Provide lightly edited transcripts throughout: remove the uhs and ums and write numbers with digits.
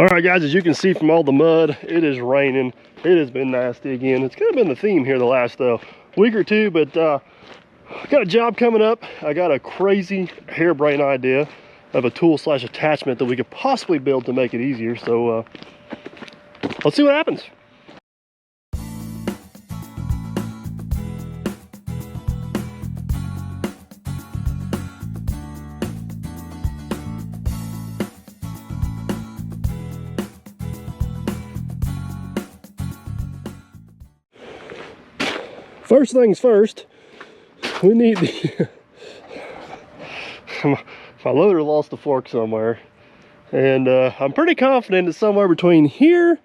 All right, guys, as you can see from all the mud, it is raining. It has been nasty again. It's kind of been the theme here the last week or two, but I got a job coming up. I got a crazy harebrained idea of a tool slash attachment that we could possibly build to make it easier. So let's see what happens. First things first, we need the my loader lost a fork somewhere, and I'm pretty confident it's somewhere between here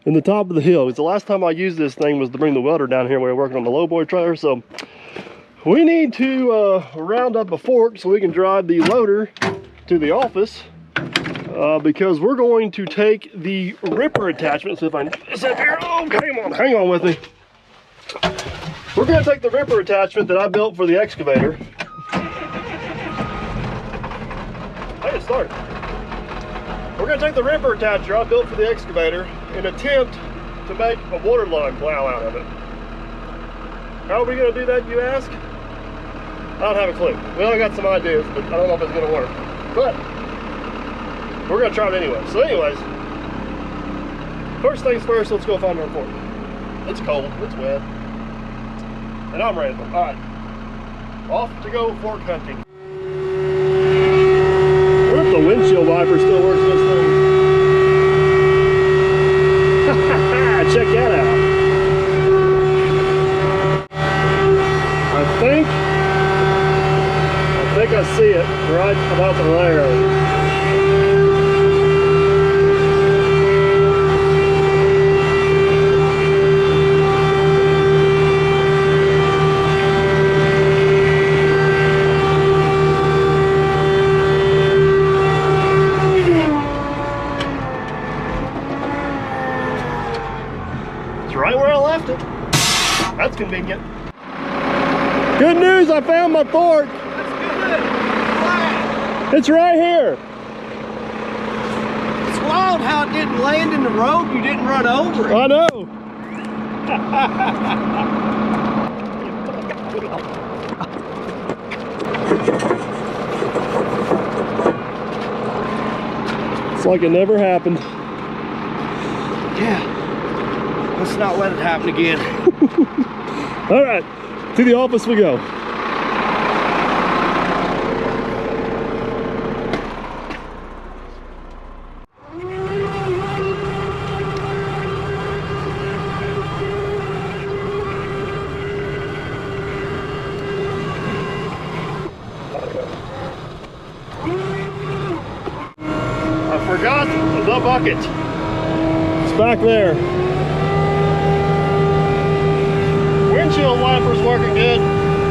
and the top of the hill. Because the last time I used this thing was to bring the welder down here when we were working on the lowboy trailer. So we need to round up a fork so we can drive the loader to the office, because we're going to take the ripper attachment. So if I this up here, oh, hang on with me. We're going to take the ripper attachment that I built for the excavator. I can start. We're going to take the ripper attacher I built for the excavator and attempt to make a waterline plow out of it. How are we going to do that, you ask? I don't have a clue. Well, I got some ideas, but I don't know if it's going to work. But we're going to try it anyway. So anyways, first things first, let's go find our fork. It's cold, it's wet. And I'm ready. All right, off to go fork hunting. What if the windshield wiper still works this thing? Check that out. I think I see it right about there. Right where I left it. That's convenient. Good news, I found my fork. That's good. Flat. It's right here. It's wild how it didn't land in the road. You didn't run over it. I know. It's like it never happened. Yeah. Let's not let it happen again. All right, to the office we go. I forgot the bucket. It's back there. Windshield wiper's working good.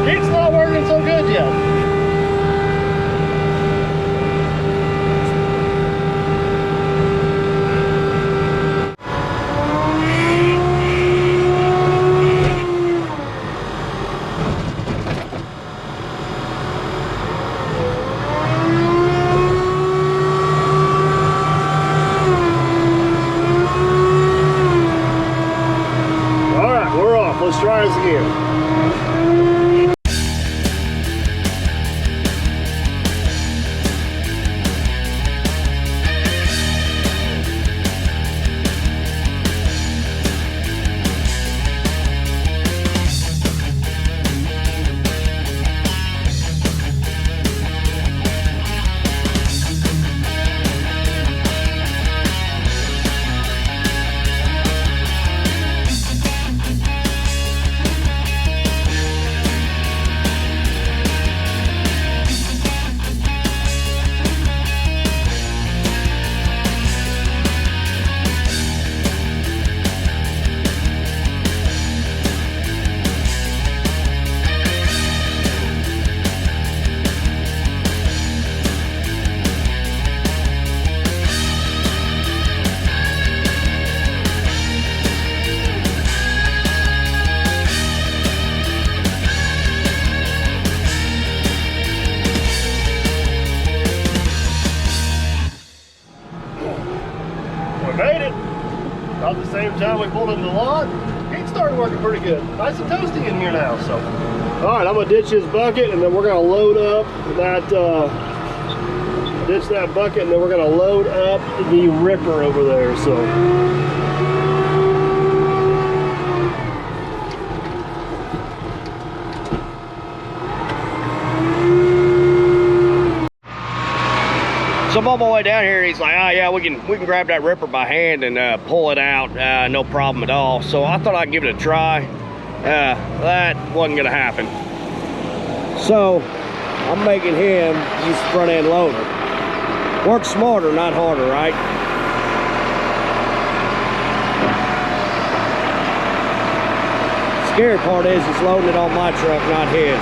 Heat's not working so good yet. All right, we're off. Let's try this again. We made it. About the same time we pulled in the lot. It started working pretty good. Nice and toasty in here now. So, all right, I'm gonna ditch this bucket, and then we're gonna load up that. Ditch that bucket, and then we're gonna load up the ripper over there. So. So I'm on my way down here, and he's like, "Oh yeah, we can grab that ripper by hand and pull it out, no problem at all." So I thought I'd give it a try. That wasn't gonna happen. So I'm making him use the front end loader. Work smarter, not harder, right? Scary part is he's loading it on my truck, not his.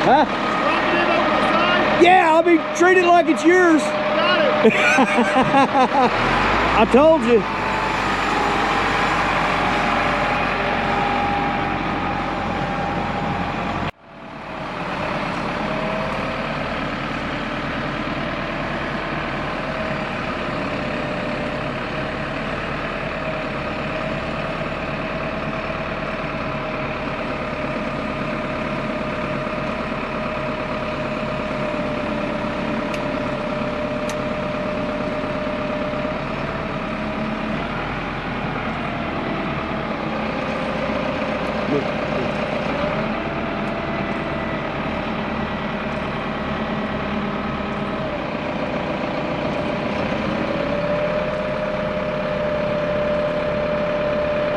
Huh? Yeah, I mean, treat it like it's yours. Got it. I told you.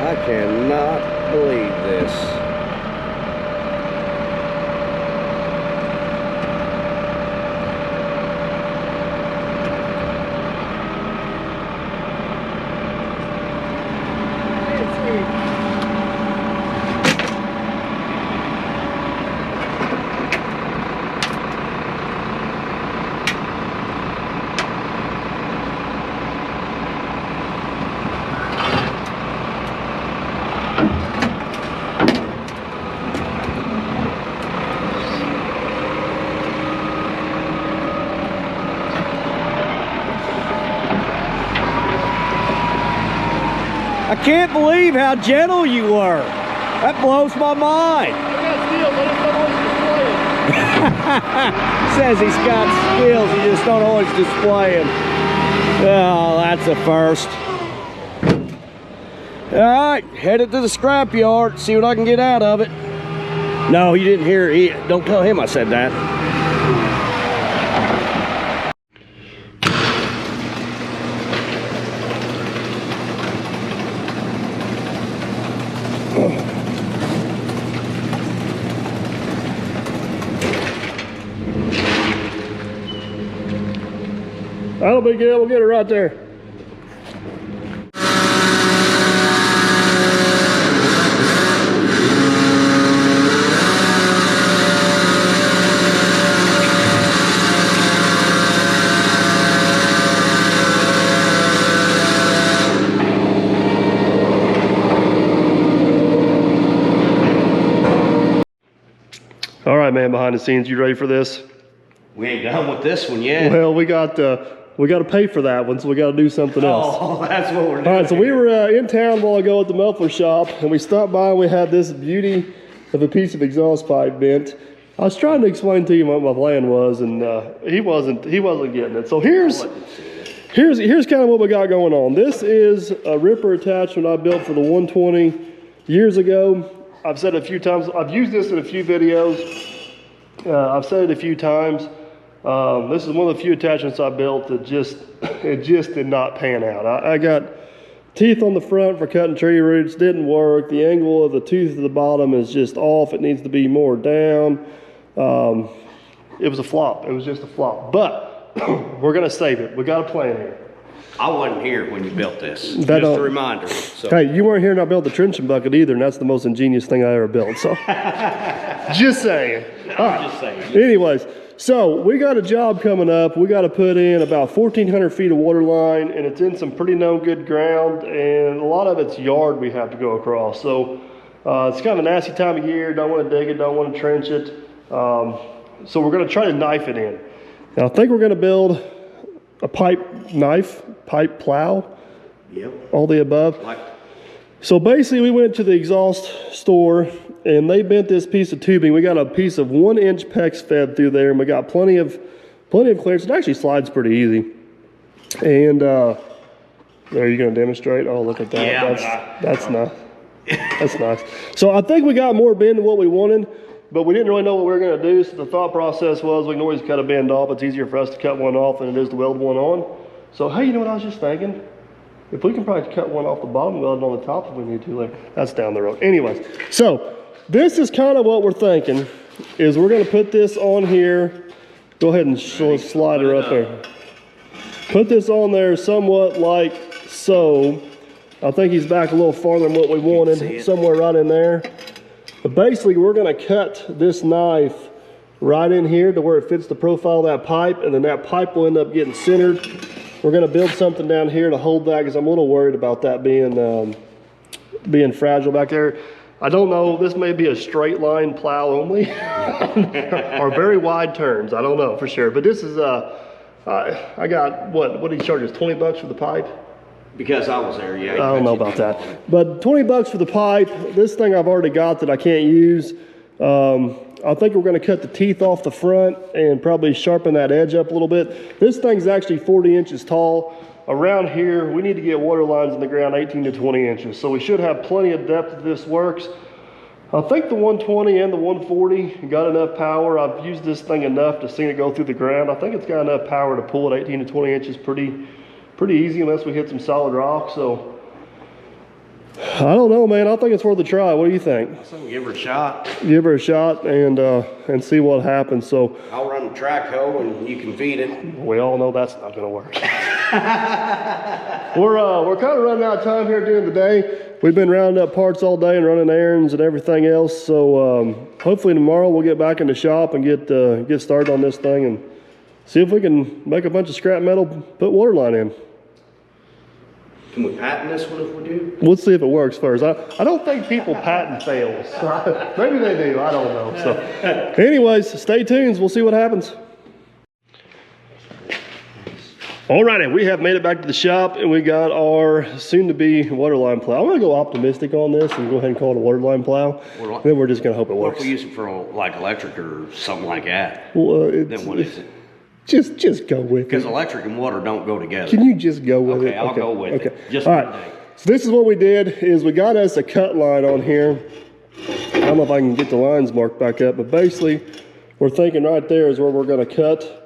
I cannot believe this. I can't believe how gentle you were. That blows my mind. Says he's got skills, he just don't always display them. Oh, that's a first. All right, headed to the scrap yard, see what I can get out of it. No, you didn't hear it. Don't tell him I said that. That'll be good. We'll get it right there. All right, man, behind the scenes, you ready for this? We ain't done with this one yet. Well, we got to pay for that one, so we got to do something else. Oh, that's what we're doing. All right, so we were in town a while ago at the muffler shop, and we stopped by and we had this beauty of a piece of exhaust pipe bent. I was trying to explain to you what my plan was, and he wasn't getting it. So here's kind of what we got going on. This is a ripper attachment I built for the 120 years ago. I've said it a few times. I've used this in a few videos. I've said it a few times. This is one of the few attachments I built that just did not pan out. I got teeth on the front for cutting tree roots, didn't work. The angle of the tooth at the bottom is just off. It needs to be more down. It was a flop. It was just a flop. But we're gonna save it. We got a plan here. I wasn't here when you built this. Just a reminder. So. Hey, you weren't here and I built the trenching bucket either, and that's the most ingenious thing I ever built. So, just saying. I'm just saying. Anyways, so we got a job coming up. We got to put in about 1,400 feet of water line, and it's in some pretty known good ground, and a lot of it's yard we have to go across. So it's kind of a nasty time of year. Don't want to dig it. Don't want to trench it. So we're going to try to knife it in. Now I think we're gonna build a pipe knife, pipe plow. Yep. All the above. So basically we went to the exhaust store and they bent this piece of tubing. We got a piece of 1-inch PEX fed through there and we got plenty of clearance. It actually slides pretty easy. And there, you're gonna demonstrate? Oh, look at that. Yeah, that's nice. That's nice. So I think we got more bend than what we wanted, but we didn't really know what we were gonna do. So the thought process was we can always cut a bend off. It's easier for us to cut one off than it is to weld one on. So hey, you know what I was just thinking? If we can probably cut one off the bottom, weld it on the top if we need to later. That's down the road. Anyways, so this is kind of what we're thinking, is we're gonna put this on here. Go ahead and slide her up there. Put this on there somewhat like so. I think he's back a little farther than what we wanted, somewhere right in there. But basically, we're gonna cut this knife right in here to where it fits the profile of that pipe, and then that pipe will end up getting centered. We're gonna build something down here to hold that because I'm a little worried about that being fragile back there. I don't know, this may be a straight line plow only or very wide turns. I don't know for sure, but this is, I got, what did he charge us, 20 bucks for the pipe? Because I was there, yeah. I don't know about that. But 20 bucks for the pipe. This thing I've already got that I can't use. I think we're gonna cut the teeth off the front and probably sharpen that edge up a little bit. This thing's actually 40 inches tall. Around here, we need to get water lines in the ground 18 to 20 inches. So we should have plenty of depth if this works. I think the 120 and the 140 got enough power. I've used this thing enough to see it go through the ground. I think it's got enough power to pull it 18 to 20 inches pretty easy unless we hit some solid rock. So I don't know, man. I think it's worth a try. What do you think? So give her a shot. Give her a shot and see what happens. So I'll run the track hoe and you can feed it. We all know that's not going to work. We're kind of running out of time here during the day. We've been rounding up parts all day and running errands and everything else. So hopefully tomorrow we'll get back in the shop and get started on this thing and see if we can make a bunch of scrap metal, put water line in. Can we patent this one if we do? We'll see if it works first. I don't think people patent fails. Maybe they do, I don't know. So anyways, stay tuned. We'll see what happens. Alrighty, we have made it back to the shop and we got our soon-to-be waterline plow. I'm gonna go optimistic on this and go ahead and call it a waterline plow. Then we're just gonna hope it works. What if we use it for like electric or something like that? Well, then what is it? Just go with it. Because electric and water don't go together. Can you just go with it? Okay, I'll go with it. Just all right. So this is what we did, is we got us a cut line on here. I don't know if I can get the lines marked back up, but basically we're thinking right there is where we're gonna cut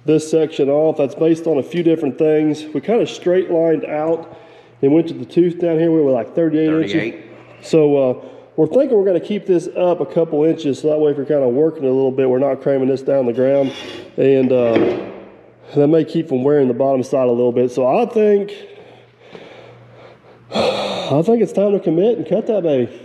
this section off. That's based on a few different things. We kind of straight lined out and went to the tooth down here. We were like 38 inches. So we're thinking we're gonna keep this up a couple inches so that way if you're kind of working it a little bit, we're not cramming this down the ground. And that may keep from wearing the bottom side a little bit. So I think it's time to commit and cut that baby.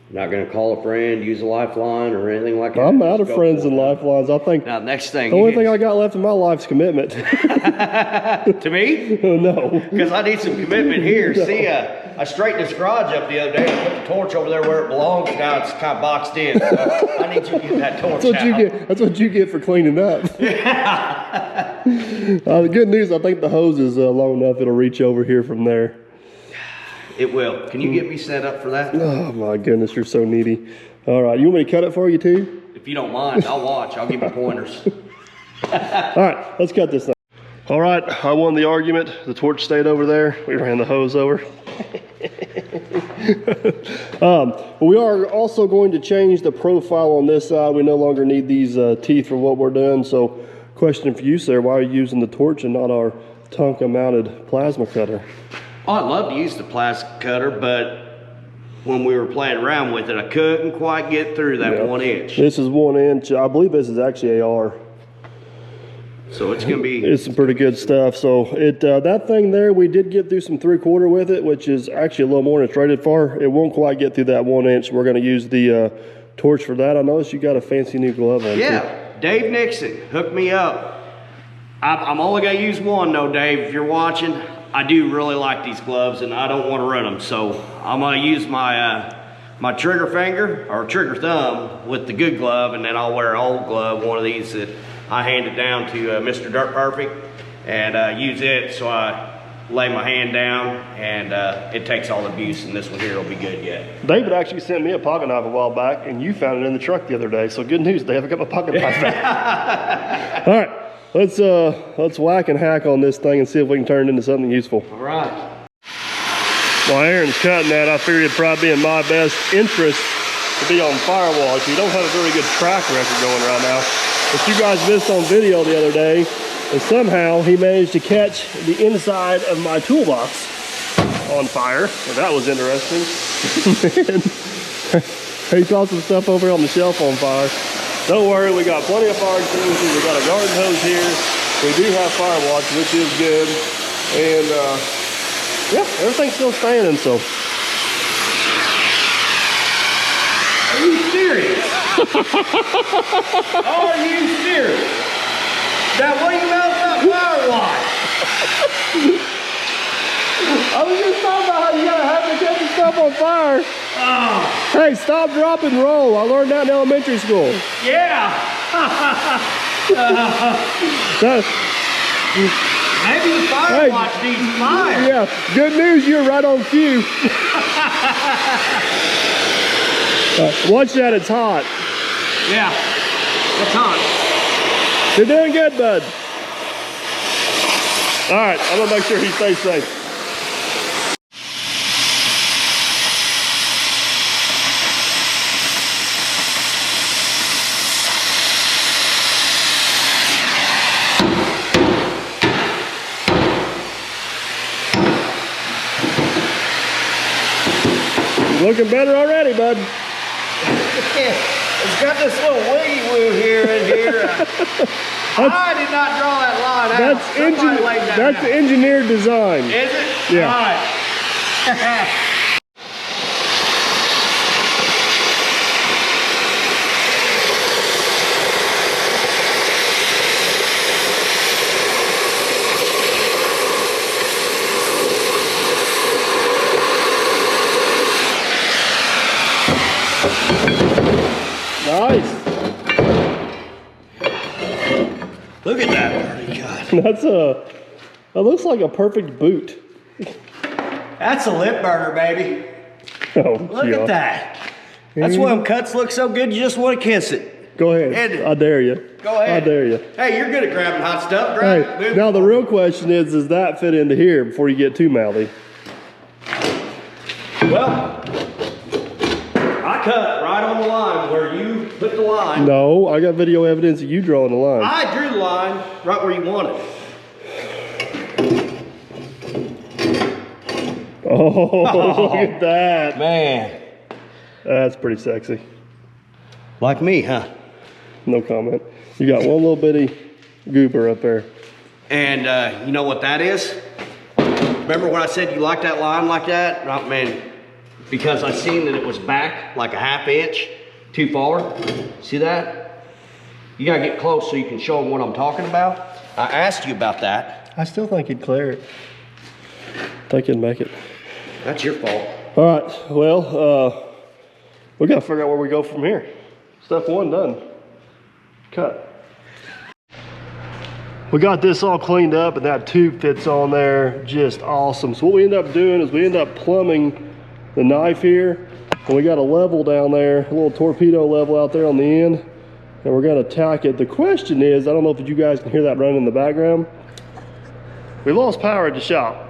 Not gonna call a friend, use a lifeline or anything like that. I'm out of friends and lifelines. I think now next thing, the only thing I got left in my life is commitment. To me? No. Because I need some commitment here. No. See, I straightened this garage up the other day and put the torch over there where it belongs. Now it's kind of boxed in. So I need you to get that torch out. That's what you get for cleaning up. Yeah. The good news, I think the hose is long enough it'll reach over here from there. It will. Can you get me set up for that? Oh my goodness, you're so needy. All right, you want me to cut it for you too? If you don't mind, I'll watch. I'll give you pointers. All right, let's cut this thing. All right, I won the argument. The torch stayed over there. We ran the hose over. But we are also going to change the profile on this side. We no longer need these teeth for what we're doing. So question for you, sir, why are you using the torch and not our Tonka mounted plasma cutter? Oh, I'd love to use the plastic cutter, but when we were playing around with it, I couldn't quite get through that 1 inch. This is 1 inch. I believe this is actually AR. So it's gonna be... It's some pretty good stuff. So that thing there, we did get through some 3/4 with it, which is actually a little more than it's rated for. It won't quite get through that 1 inch. We're gonna use the torch for that. I noticed you got a fancy new glove on. Yeah, too. Dave Nixon hooked me up. I'm only gonna use one though, Dave, if you're watching. I do really like these gloves and I don't want to run them, so I'm going to use my my trigger finger or trigger thumb with the good glove, and then I'll wear an old glove, one of these that I hand it down to Mr. Dirt Perfect and use it. So I lay my hand down and it takes all the abuse, and this one here will be good yet. David actually sent me a pocket knife a while back, and you found it in the truck the other day. So good news, Dave. I got my pocket knife back. All right, let's whack and hack on this thing and see if we can turn it into something useful. All right. While Aaron's cutting that, I figured it'd probably be in my best interest to be on firewall. So you don't have a very good track record going right now. But you guys missed on video the other day, and somehow he managed to catch the inside of my toolbox on fire. So that was interesting. He saw some stuff over on the shelf on fire. Don't worry, we got plenty of fire extinguishers. We got a garden hose here. We do have fire watch, which is good. And yeah, everything's still standing, so. Are you serious? Are you serious? Now what do you know about fire watch? I was just talking about how you gotta have to catch the stuff on fire. Oh. Hey, stop, drop, and roll. I learned that in elementary school. Yeah. Maybe the fire watch needs fire. Yeah, good news, you're right on cue. Watch that, it's hot. Yeah, it's hot. You're doing good, bud. All right, I'm gonna make sure he stays safe. Looking better already, bud. It's got this little wiggy woo here and here. I did not draw that line out. That's engineered design. Is it? Yeah. All right. Nice. Look at that. God. That looks like a perfect boot. That's a lip burner, baby. Oh, Look at that. That's why them cuts look so good, you just want to kiss it. Go ahead. I dare you. Go ahead. I dare you. Hey, you're good at grabbing hot stuff. Grab it. Hey, now the real question is, does that fit into here before you get too mouthy? Well, I cut right on the line where you put the line. No, I got video evidence of you drawing the line. I drew the line right where you want it. Oh, look at that. Man. That's pretty sexy. Like me, huh? No comment. You got one little bitty goober up there. And you know what that is? Remember when I said you like that line like that? Oh, man, because I seen that it was back like a ½ inch too far. See that? You gotta get close so you can show them what I'm talking about. I asked you about that. I still think he'd clear it. Think he'd make it. That's your fault. All right, well, we gotta figure out where we go from here. Step one done. Cut. We got this all cleaned up and that tube fits on there just awesome. So what we end up doing is we end up plumbing the knife here, and we got a level down there, a little torpedo level out there on the end, and we're gonna tack it. The question is, I don't know if you guys can hear that running in the background. We lost power at the shop.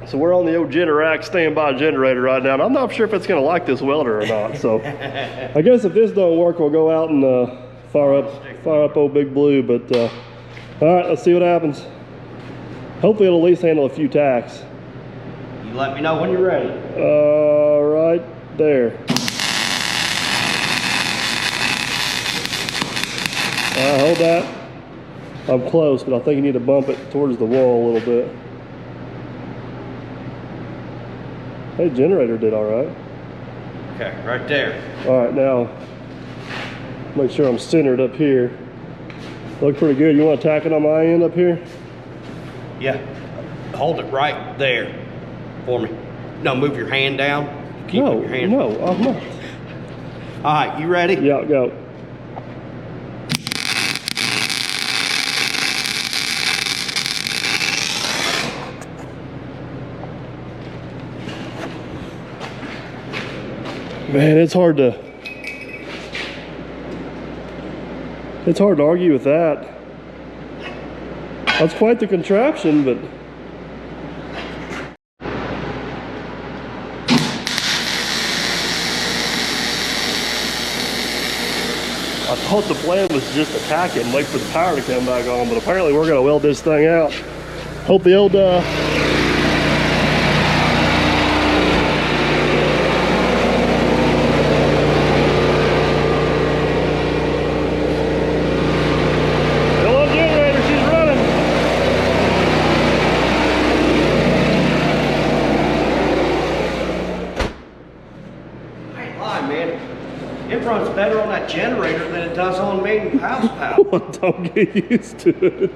So we're on the old Generac standby generator right now, and I'm not sure if it's gonna like this welder or not. So I guess if this don't work, we'll go out and fire up old Big Blue. But all right, let's see what happens. Hopefully it'll at least handle a few tacks. You let me know when you're ready. Right there. Hold that. I'm close, but I think you need to bump it towards the wall a little bit. Hey, generator did all right. Okay, right there. All right, now make sure I'm centered up here. Look pretty good. You want to tack it on my end up here? Yeah. Hold it right there for me. No, move your hand down. Keep your hand. No, I'm not. All right, you ready? Yeah, go. Man, it's hard to argue with that. That's quite the contraption, but I thought the plan was just attack it and wait for the power to come back on, but apparently we're gonna weld this thing out. Hope the old generator, she's running. I ain't lying, man. It runs better on that generator than it does on main house power. Don't get used to it.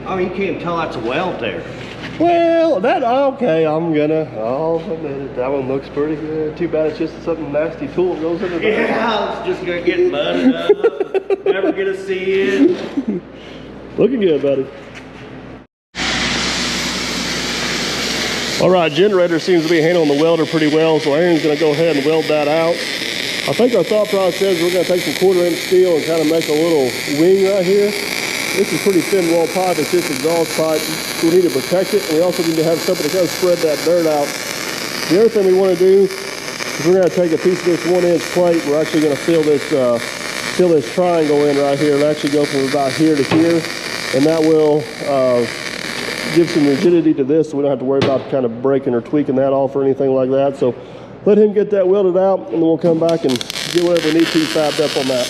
I mean, you can't even tell that's a weld there. Well, okay, I'll admit it. That one looks pretty good. Too bad it's just something nasty tool that goes into there. Yeah, it's just gonna get mudded up. Never gonna see it. Looking good, buddy. All right, generator seems to be handling the welder pretty well, so Aaron's gonna go ahead and weld that out. I think our thought process is we're gonna take some 1/4" steel and kind of make a little wing right here. This is pretty thin wall pipe, it's just exhaust pipe. We need to protect it, and we also need to have something to kind of spread that dirt out. The other thing we want to do is we're going to take a piece of this 1" plate. We're actually going to fill this triangle in right here. It'll actually go from about here to here, and that will give some rigidity to this, so we don't have to worry about kind of breaking or tweaking that off or anything like that. So let him get that welded out, and then we'll come back and get whatever we need to fabbed up on that.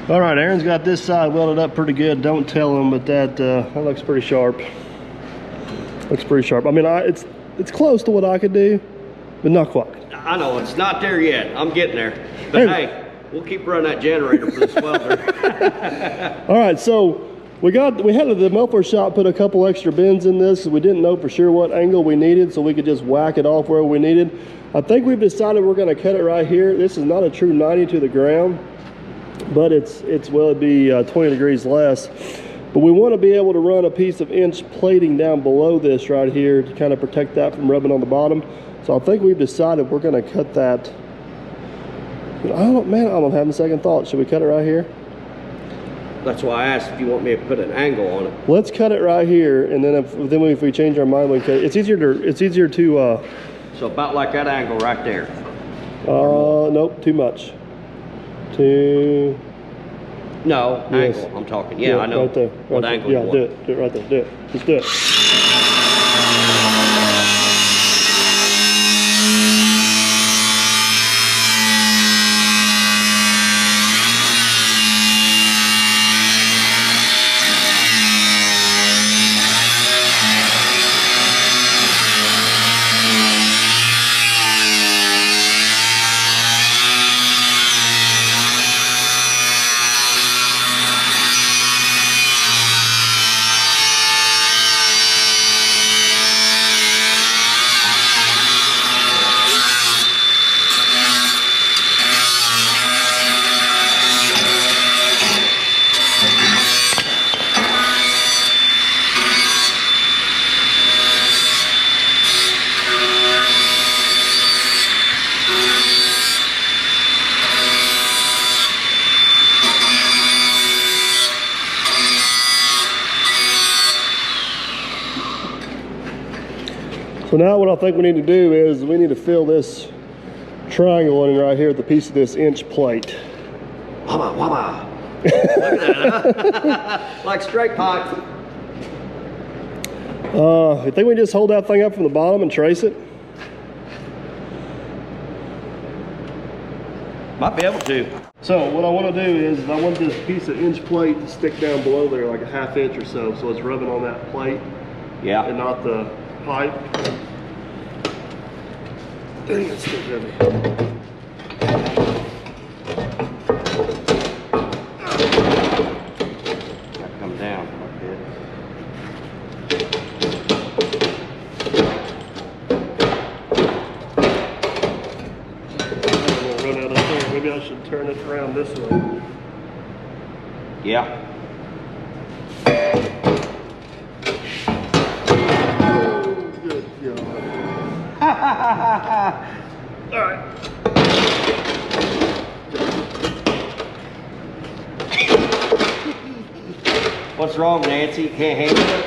All right, Aaron's got this side welded up pretty good. Don't tell him, but that looks pretty sharp. Looks pretty sharp. I mean, it's close to what I could do, but not quite. I know, it's not there yet. I'm getting there. But hey, we'll keep running that generator for this welder. All right, so we had the muffler shop put a couple extra bends in this. We didn't know for sure what angle we needed, so we could just whack it off where we needed. I think we've decided we're going to cut it right here. This is not a true 90 to the ground, but it'd be 20 degrees less. But we want to be able to run a piece of inch plating down below this right here to kind of protect that from rubbing on the bottom. So I think we've decided we're going to cut that. I'm having a second thought. Should we cut it right here? That's why I asked if you want me to put an angle on it. Let's cut it right here, and then if we change our mind, we can cut it. It's easier to. So about like that angle right there. Nope, too much. No, yes. angle. I'm talking. Yeah, I know. Right there. What right angle there. you Do want. it right there. Do it. Just do it. So now what I think we need to do is we need to fill this triangle in right here with a piece of this inch plate. Wabba, wabba. Look at that, huh? Like straight pipe. I think we just hold that thing up from the bottom and trace it. Might be able to. So what I want to do is I want this piece of inch plate to stick down below there like a ½ inch or so it's rubbing on that plate. Yeah. And not the pipe. Dang, it's still heavy. Gotta come down a bit. I'm gonna run out of here. Maybe I should turn it around this way. Yeah. All right. What's wrong, Nancy? You can't handle it?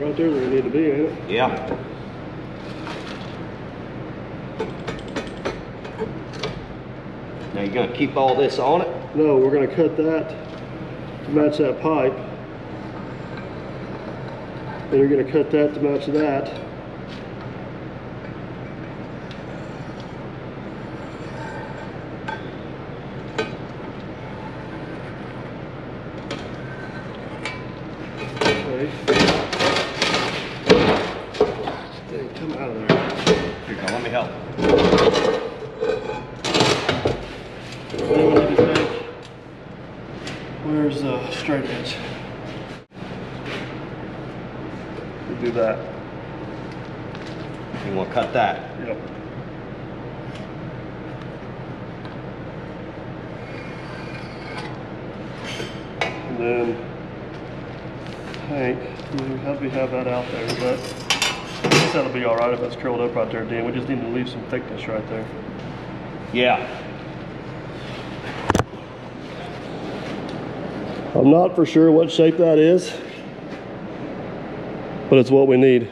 Right there where it need to be, ain't it? Yeah. Now you're gonna keep all this on it? No, we're gonna cut that to match that pipe. And you're gonna cut that to match that. Okay. Dang, come out of there. Here you go, let me help. Then we need to take, where's the straight edge? We'll do that. You wanna cut that? Yep. And then, Hank, we'll have me have that out there, but I guess that'll be all right if it's curled up right there, Dan. We just need to leave some thickness right there. Yeah. I'm not for sure what shape that is, but it's what we need.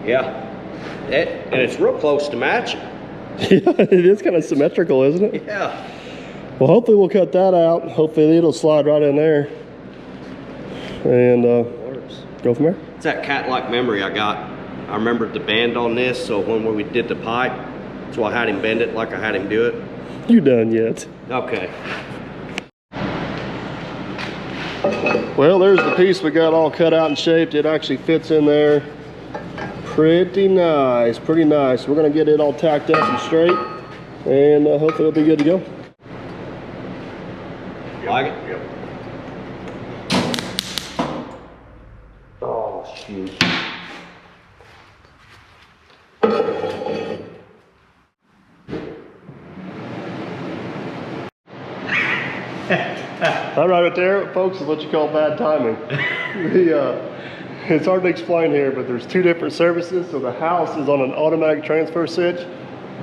Yeah. And it's real close to matching. Yeah, it is kind of symmetrical, isn't it? Yeah. Well, hopefully we'll cut that out. Hopefully it'll slide right in there. And go from there. It's that cat-like memory I got. I remembered the bend on this, so when we did the pipe, so I had him bend it like I had him do it. You done yet? Okay. Well, there's the piece we got all cut out and shaped. It actually fits in there pretty nice, pretty nice. We're gonna get it all tacked up and straight, and hopefully it'll be good to go. Like it? Yep. Oh, shoot. That right there, folks, is what you call bad timing. It's hard to explain here, but there's two different services. So the house is on an automatic transfer switch.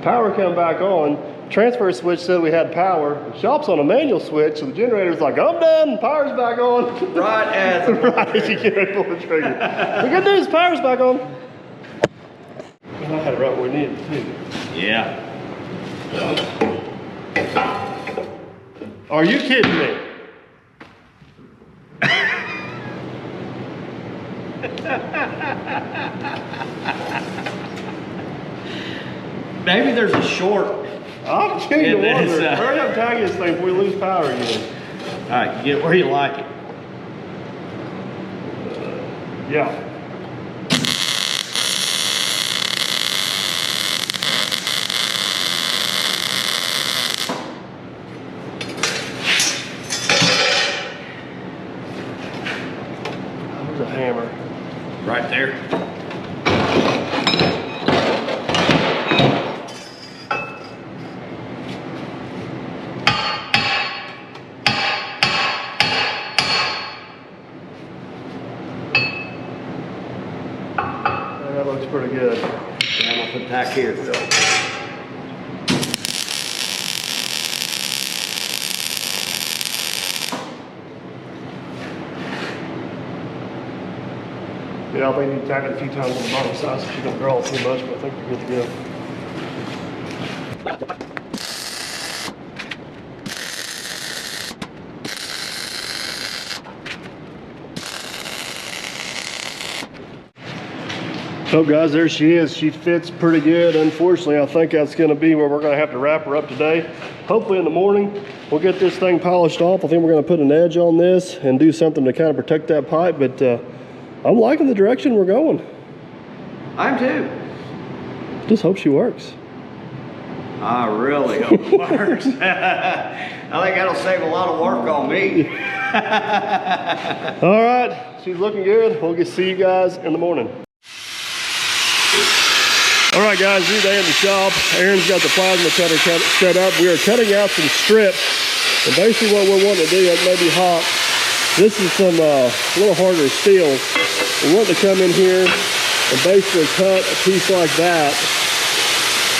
Power come back on. Transfer switch said we had power. The shop's on a manual switch, so the generator's like, I'm done, power's back on. Right as right as you get ready to pull the trigger. The good news, power's back on. And I had it right where we needed it too. Yeah. Are you kidding me? Maybe there's a short. I'm beginning to Yeah, wonder. that's, Hurry up, tag this thing before we lose power again. All right, you get it where you like it. Yeah. There's a hammer. Right there. That looks pretty good. Yeah, I'm gonna put tack here. Yeah, I think you need to tack it a few times on the bottom side so you don't draw too much, but I think you're good to go. Oh guys, there she is. She fits pretty good. Unfortunately, I think that's gonna be where we're gonna have to wrap her up today. Hopefully in the morning, we'll get this thing polished off. I think we're gonna put an edge on this and do something to kind of protect that pipe, but I'm liking the direction we're going. I'm too. Just hope she works. I really hope it works. I think that'll save a lot of work on me. All right, she's looking good. We'll get see you guys in the morning. All right, guys, new day in the shop. Aaron's got the plasma cutter set up. We are cutting out some strips And basically what we're wanting to do, that may be hot. This is some a little harder steel. We want to come in here and basically cut a piece like that.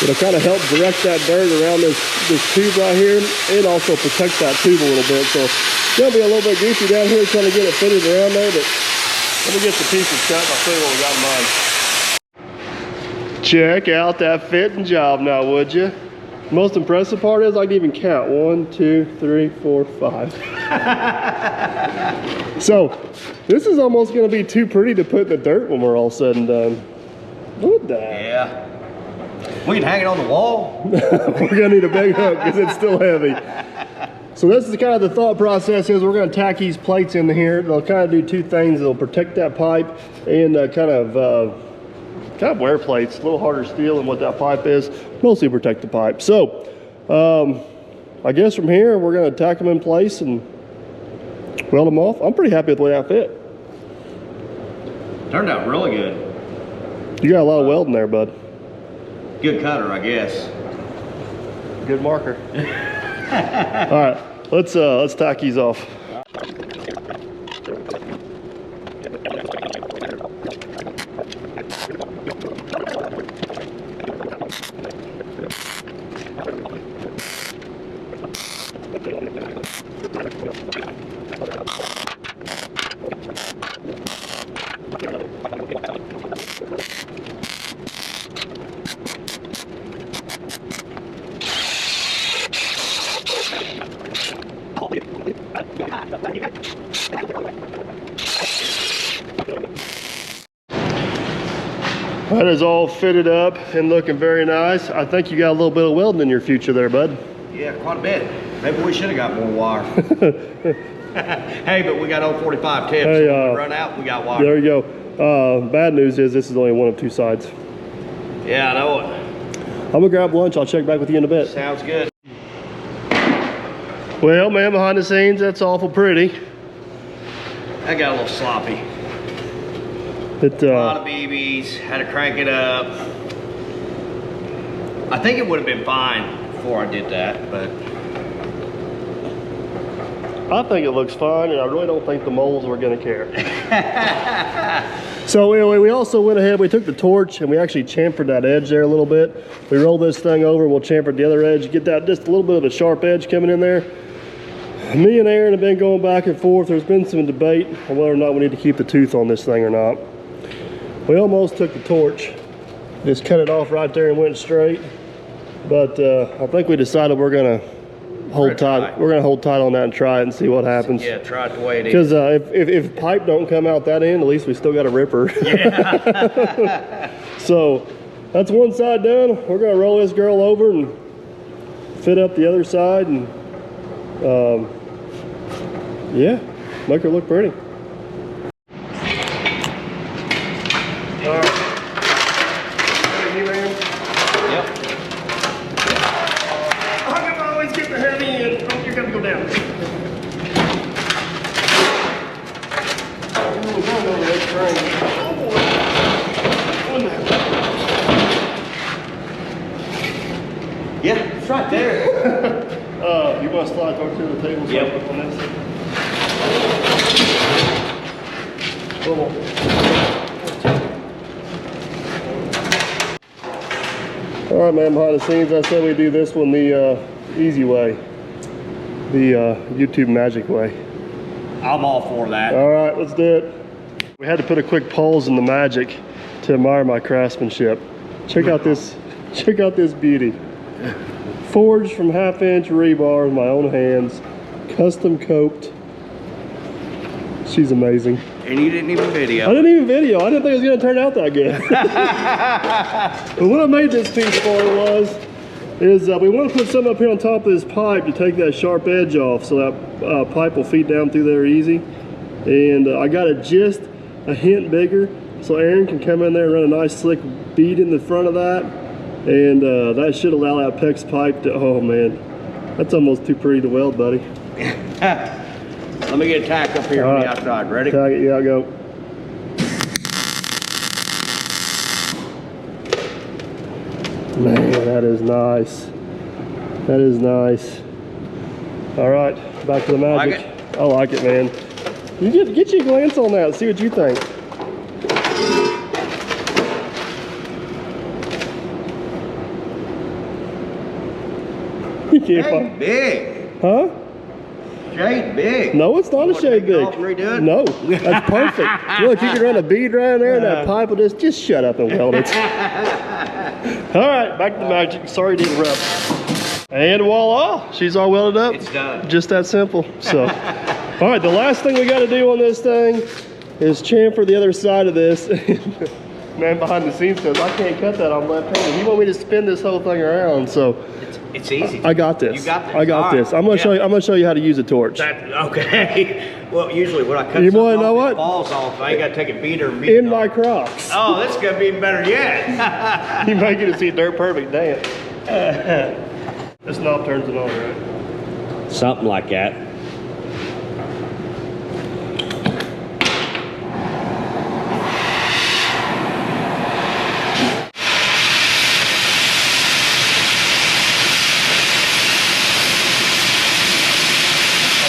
It'll kind of help direct that dirt around this tube right here and also protect that tube a little bit. So it's going to be a little bit goofy down here trying to get it fitted around there, but let me get the pieces cut and I'll show you what we got in mind. Check out that fitting job now, would you? The most impressive part is I can even count. 1, 2, 3, 4, 5. So this is almost going to be too pretty to put in the dirt when we're all said and done. Look at that. Yeah. We can hang it on the wall. We're gonna need a big hook because it's still heavy. So this is kind of the thought process is we're gonna tack these plates in here. They'll kind of do two things. They'll protect that pipe and kind of wear plates, a little harder steel than what that pipe is, mostly protect the pipe. So I guess from here we're gonna tack them in place and weld them off. I'm pretty happy with the way that fit. Turned out really good. You got a lot of welding there, bud. Good cutter, I guess. Good marker. All right, let's tack these off. That is all fitted up and looking very nice. I think you got a little bit of welding in your future there, bud. Yeah, quite a bit. Maybe we should have got more wire. Hey, but we got 045 tips. Hey, so when we run out, we got wire. There you go. Bad news is this is only one of two sides. Yeah, I know it. I'm gonna grab lunch. I'll check back with you in a bit. Sounds good. Well, man, behind the scenes, that's awful pretty. I got a little sloppy. A lot of BBs, had to crank it up. I think it would have been fine before I did that, but I think it looks fine, and I really don't think the moles were gonna care. So anyway, we also went ahead, we took the torch and we actually chamfered that edge there a little bit. We roll this thing over, we'll chamfer the other edge, get that just a little bit of a sharp edge coming in there. Me and Aaron have been going back and forth. There's been some debate on whether or not we need to keep the tooth on this thing or not. We almost took the torch, just cut it off right there and went straight. But I think we decided we're gonna hold tight. We're gonna hold tight on that and try it and see what happens. yeah, try it the way it is. Because if pipe don't come out that end, at least we still got a ripper. Yeah. So that's one side done. We're gonna roll this girl over and fit up the other side and yeah, make her look pretty. All right. Ready, man? Yep. I can always get the heavy end. Oh, you're gonna go down. Yeah, it's right there. You want to slide over to the table? Yep. On this? Come on. All right, man, behind the scenes, I said we do this one the easy way, the YouTube magic way. I'm all for that. All right, let's do it. We had to put a quick pause in the magic to admire my craftsmanship. Check out this beauty. Forged from 1/2-inch rebar with my own hands, custom coped. She's amazing. And you didn't even video. I didn't even video. I didn't think it was gonna turn out that good. But what I made this piece for is we want to put something up here on top of this pipe to take that sharp edge off so that pipe will feed down through there easy. And I got it just a hint bigger so Aaron can come in there and run a nice slick bead in the front of that. And that should allow that PEX pipe to, oh man, that's almost too pretty to weld, buddy. Let me get tacked up here on the outside. Ready? Tag it, yeah, go. Man, that is nice. That is nice. All right, back to the magic. Like I like it, man. You get you a glance on that. See what you think. You can't Shade find, big. huh? Shade big. No, it's not a shade big. Off and redo it? No, that's perfect. Look, you can run a bead right there, and that pipe will just shut up and weld it. All right, back to the magic. Sorry to interrupt. And voila, she's all welded up. It's done. Just that simple. So, all right, the last thing we got to do on this thing is chamfer the other side of this. Man behind the scenes says, I can't cut that on left-handed. He want me to spin this whole thing around, so. It's easy. I got this. You got this. I got this. I'm gonna show you. I'm gonna show you how to use a torch. Okay. Well, usually when I cut You something wanna know off, what? it falls off. I ain't got to take a beater and beat In it my off. Crocs. Oh, this is gonna be even better yet. You might get to see dirt perfect dance. This knob turns it on, right? Something like that.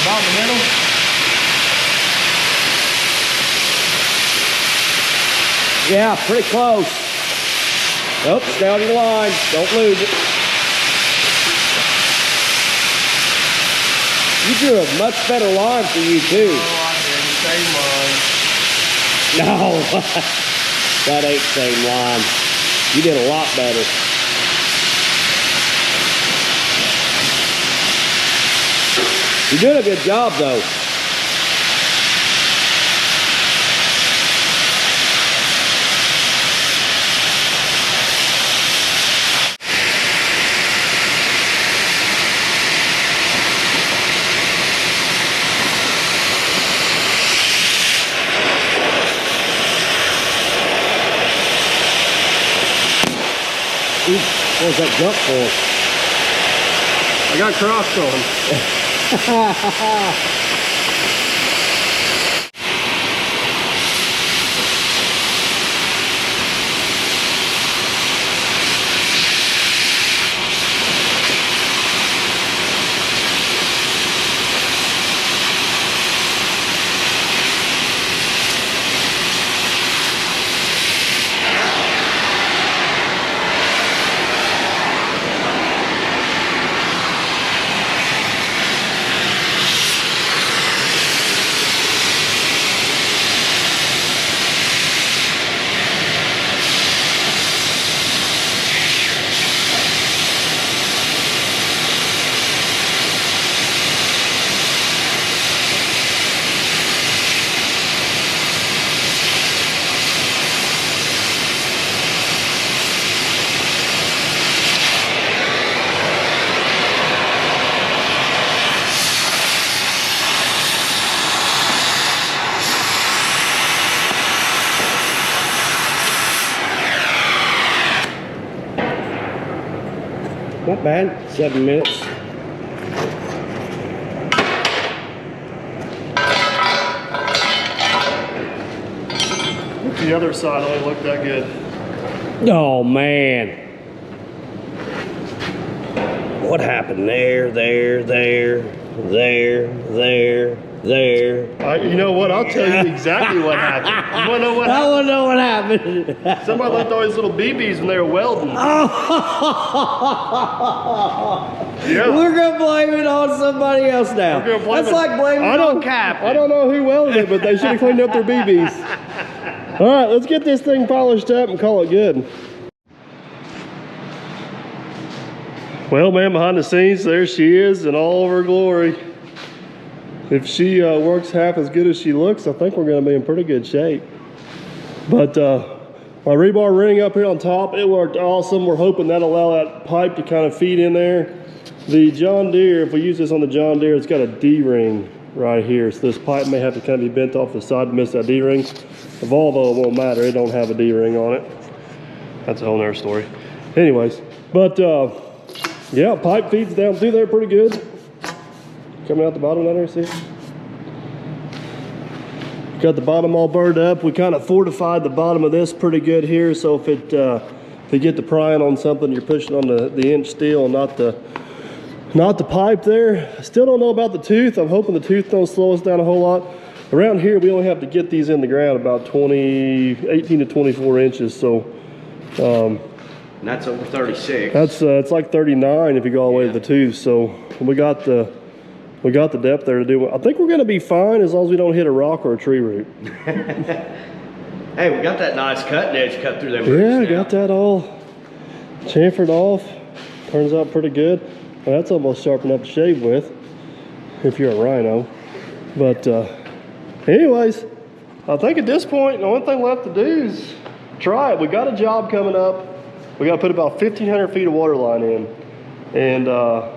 About in the middle. Yeah, pretty close. Oh, stay on your line. Don't lose it. You drew a much better line for you too. Oh, I did the same line. No, that ain't same line. You did a lot better. You're doing a good job though. What was that jump for? I got Crocs on. Not bad. 7 minutes. The other side only looked that good. Oh man. What happened there, there, there, there, there, there? You know what? I'll tell you exactly what happened. You want to know what I happened? want to know what happened. Somebody left all these little BBs when they were welding. Yeah. We're gonna blame it on somebody else now. We're gonna blame That's it. like blaming I it don't on Captain. I don't know who welded it, but they should have cleaned up their BBs. All right, let's get this thing polished up and call it good. Well, man, behind the scenes, there she is in all of her glory. If she works half as good as she looks, I think we're going to be in pretty good shape. But my rebar ring up here on top, it worked awesome. We're hoping that'll allow that pipe to kind of feed in there. The John Deere, if we use this on the John Deere, it's got a D-ring right here. So this pipe may have to kind of be bent off the side to miss that D-ring. The Volvo, it won't matter. It don't have a D-ring on it. That's a whole nother story. Anyways, but yeah, pipe feeds down through there pretty good. Coming out the bottom of that there, see? Got the bottom all burned up. We kind of fortified the bottom of this pretty good here, so if you get the prying on something, you're pushing on the inch steel and not the Not the pipe there. I still don't know about the tooth. I'm hoping the tooth don't slow us down a whole lot. Around here, we only have to get these in the ground about 18 to 24 inches. So And that's over 36. that's it's like 39 if you go all the way to the tooth. So we got the depth there to do. I think we're gonna be fine as long as we don't hit a rock or a tree root. Hey, we got that nice cutting edge cut through them roots Yeah, now. got that all chamfered off. Turns out pretty good. Well, that's almost sharp enough to shave with if you're a rhino. But anyways, I think at this point, the only thing left to do is try it. We got a job coming up. We got to put about 1,500 feet of water line in. And a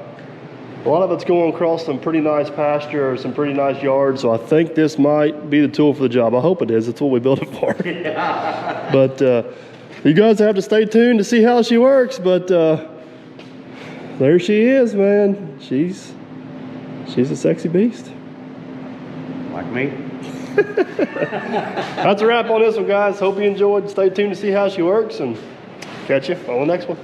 lot of it's going across some pretty nice pasture or some pretty nice yards. So I think this might be the tool for the job. I hope it is. That's what we built it for. But you guys have to stay tuned to see how she works. But there she is, man. She's a sexy beast. Like me. That's a wrap on this one, guys. Hope you enjoyed. Stay tuned to see how she works, and catch you on the next one.